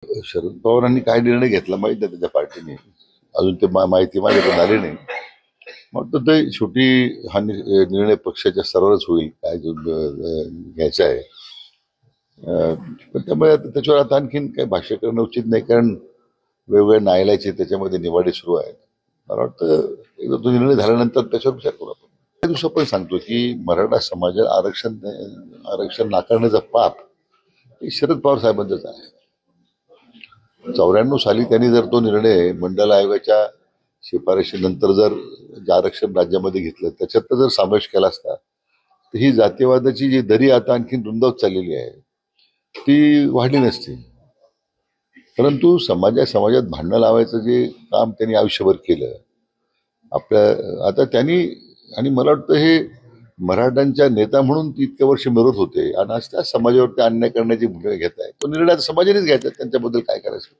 शरद पवारांनी काय निर्णय घेतला माहित नाही त्याच्या पार्टीने, अजून ते माहिती माझ्याकडे झाली नाही. मग तर ते शेवटी हा निर्णय पक्षाच्या स्तरावरच होईल, काय जो घ्यायचा आहे. पण त्यामुळे त्याच्यावर आता आणखीन काही भाष्य करणं उचित नाही, कारण वेगवेगळ्या न्यायालयाचे त्याच्यामध्ये निवाडे सुरू आहेत. मला वाटतं एकदा तो निर्णय झाल्यानंतर त्याच्यावर विचार करू आपण. त्या दिवशी आपण सांगतो की मराठा समाजाला आरक्षण नाकारण्याचा पाप हे शरद पवार साहेबांचंच आहे. 94 साली त्यांनी जर तो निर्णय मंडल आयोगाच्या शिफारशीनंतर जर जे आरक्षण राज्यामध्ये घेतलं, त्याच्यात जर समावेश केला असता तर ही जातीयवादाची जी दरी आता आणखी रुंदावत चाललेली आहे ती वाढली नसती. परंतु समाजात भांडणं लावायचं जे काम त्यांनी आयुष्यभर केलं आपल्या, आता त्यांनी, आणि मला वाटतं हे मराठ्यांच्या नेता म्हणून ती इतक्या वर्ष मिळत होते आणि आज त्या समाजावरती अन्याय करण्याची भूमिका घेत आहे. तो निर्णय समाजानेच घ्यायचा, त्यांच्याबद्दल काय करायचं.